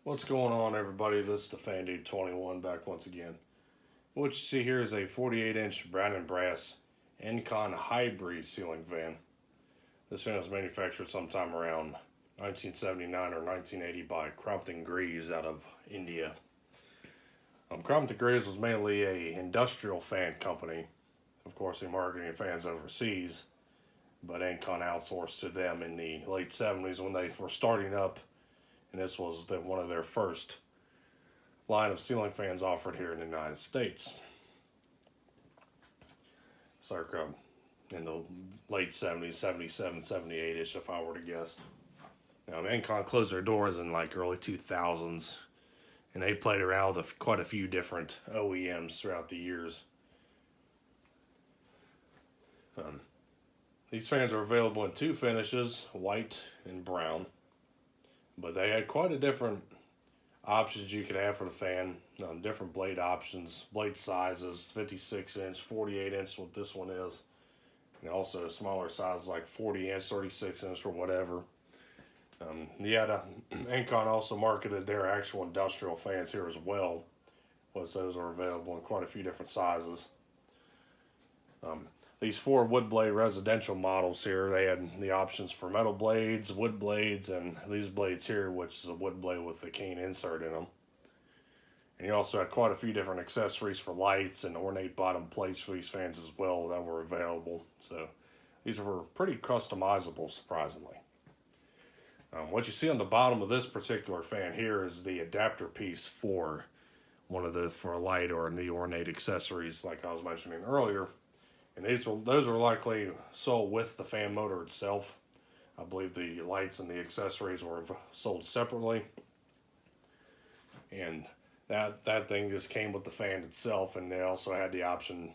What's going on, everybody? This is the Fan Dude 21 back once again. What you see here is a 48-inch brown and brass Encon hybrid ceiling fan. This fan was manufactured sometime around 1979 or 1980 by Crompton Greaves out of India. Crompton Greaves was mainly a industrial fan company. Of course, they marketed fans overseas, but Encon outsourced to them in the late 70s when they were starting up, and this was one of their first line of ceiling fans offered here in the United States. Circa in the late 70s, 77, 78-ish if I were to guess. Now, Encon closed their doors in like early 2000s, and they played around with quite a few different OEMs throughout the years. These fans are available in two finishes, white and brown, but they had quite a different options you could have for the fan. Different blade options, blade sizes, 56 inch, 48 inch, what this one is, and also smaller size like 40 inch, 36 inch, or whatever. Encon also marketed their actual industrial fans here as well, which those are available in quite a few different sizes. These four wood blade residential models here, they had the options for metal blades, wood blades, and these blades here, which is a wood blade with a cane insert in them. And you also had quite a few different accessories for lights and ornate bottom plates for these fans as well that were available. So these were pretty customizable, surprisingly. What you see on the bottom of this particular fan here is the adapter piece for for a light or the ornate accessories, like I was mentioning earlier. And those are likely sold with the fan motor itself. I believe the lights and the accessories were sold separately. And that thing just came with the fan itself, and they also had the option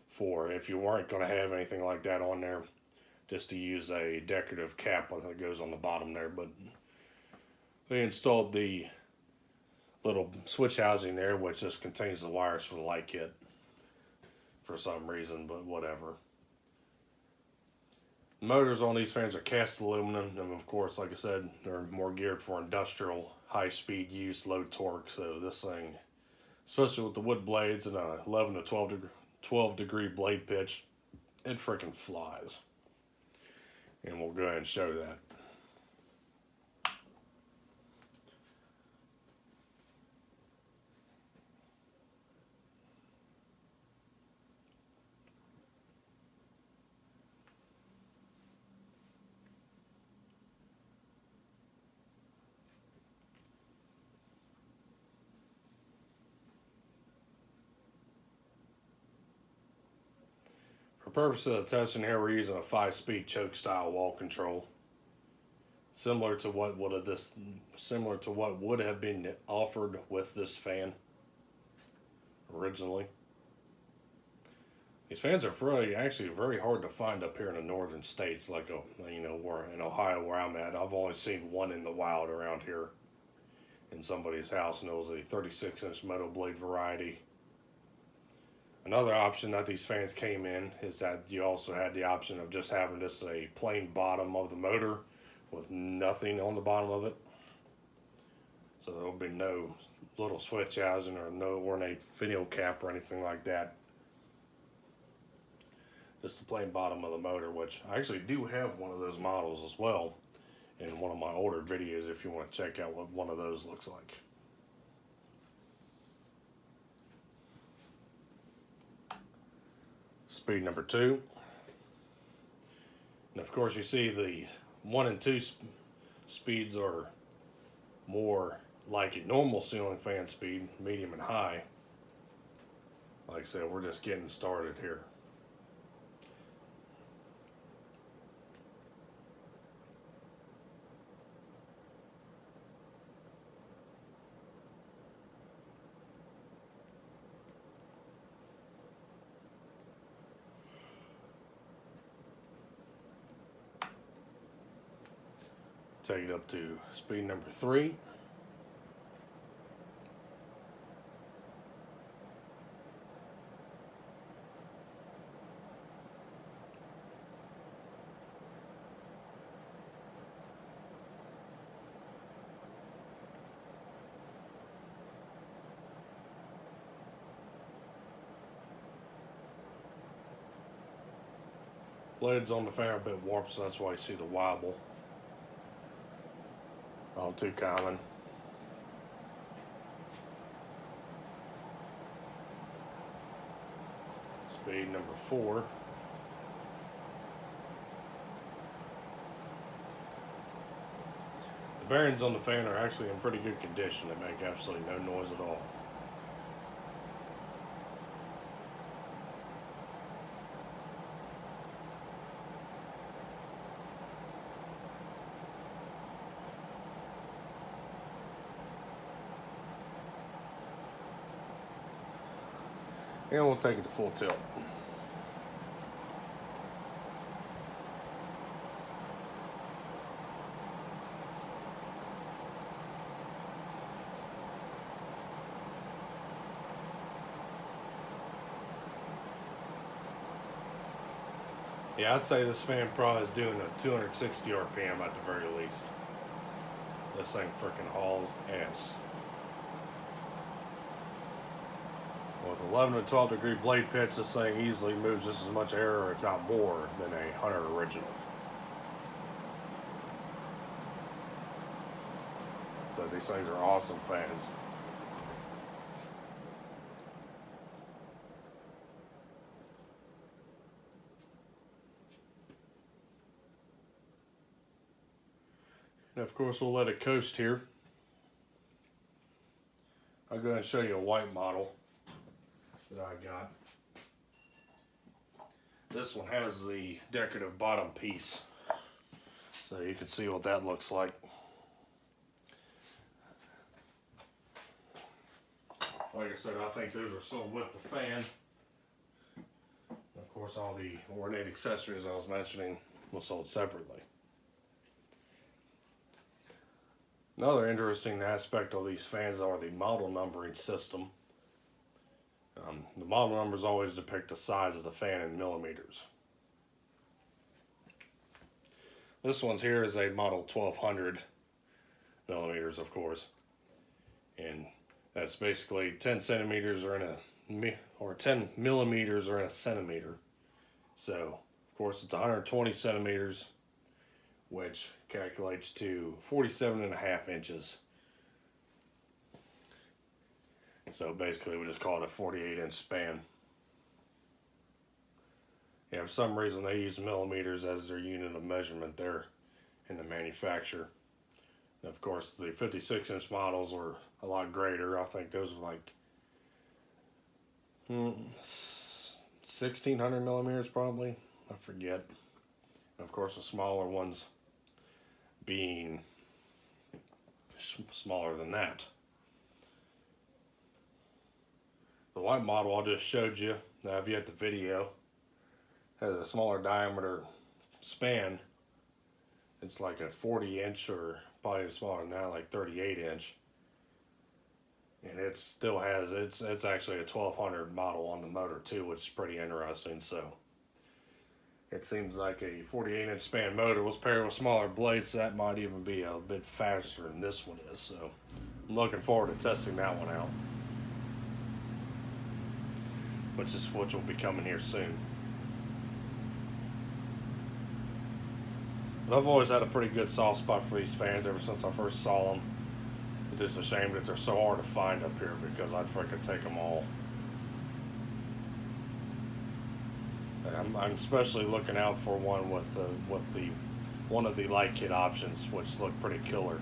for, if you weren't going to have anything like that on there, just to use a decorative cap that goes on the bottom there. But they installed the little switch housing there, which just contains the wires for the light kit for some reason, but whatever. The motors on these fans are cast aluminum, and of course, like I said, they're more geared for industrial, high-speed use, low torque. So this thing, especially with the wood blades and a 11 to 12 degree blade pitch, it freaking flies. And we'll go ahead and show that. For purposes of testing here, we're using a 5-speed choke style wall control, similar to what would have been offered with this fan originally. These fans are actually very hard to find up here in the northern states, like where in Ohio where I'm at. I've only seen one in the wild around here in somebody's house, and it was a 36-inch metal blade variety. Another option that these fans came in is that you also had the option of just having just a plain bottom of the motor with nothing on the bottom of it. So there will be no little switch housing or no ornate finial cap or anything like that. Just the plain bottom of the motor, which I actually do have one of those models as well in one of my older videos if you want to check out what one of those looks like. Speed number 2. And of course you see the 1 and 2 speeds are more like a normal ceiling fan speed, medium and high. Like I said, we're just getting started here. Take it up to speed number 3. Blades on the fan are a bit warped, so that's why you see the wobble. All too common. Speed number 4. The bearings on the fan are actually in pretty good condition. They make absolutely no noise at all. And we'll take it to full tilt. Yeah, I'd say this fan probably is doing a 260 RPM at the very least. This thing freaking hauls ass. With 11 to 12 degree blade pitch, this thing easily moves just as much air, or if not more, than a Hunter original. So these things are awesome fans. And of course, we'll let it coast here. I'll go ahead and show you a white model that I got. This one has the decorative bottom piece, so you can see what that looks like. Like I said, I think those are sold with the fan. Of course, all the ornate accessories I was mentioning were sold separately. Another interesting aspect of these fans are the model numbering system. The model numbers always depict the size of the fan in millimeters. This one's here is a model 1200 millimeters, of course, and that's basically 10 centimeters or 10 millimeters or in a centimeter. So, of course, it's 120 centimeters, which calculates to 47.5 inches. So basically, we just call it a 48-inch span. Yeah, for some reason they use millimeters as their unit of measurement there in the manufacturer. And of course, the 56-inch models were a lot greater. I think those were like 1,600 millimeters probably. I forget. And of course, the smaller ones being smaller than that. The white model I just showed you, now if you had the video, has a smaller diameter span. It's like a 40-inch or probably smaller than that, like 38-inch. And it still has, it's actually a 1200 model on the motor too, which is pretty interesting. So it seems like a 48-inch span motor was paired with smaller blades, so that might even be a bit faster than this one is. So I'm looking forward to testing that one out, which will be coming here soon. But I've always had a pretty good soft spot for these fans ever since I first saw them. It's just a shame that they're so hard to find up here because I'd freaking take them all. I'm especially looking out for one with one of the light kit options, which look pretty killer.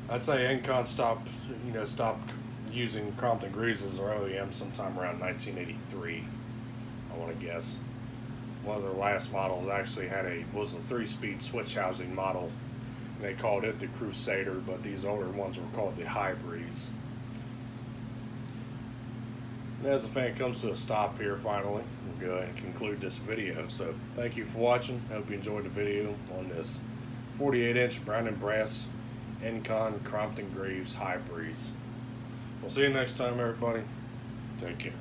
I'd say Encon stopped using Crompton Greaves as their OEM sometime around 1983. I want to guess. One of their last models actually was a 3-speed switch housing model, and they called it the Crusader, but these older ones were called the Hybrids. And as the fan comes to a stop here, finally, we'll go ahead and conclude this video. So thank you for watching. I hope you enjoyed the video on this 48-inch brown and brass Encon Crompton Greaves Hybrids. We'll see you next time, everybody. Take care.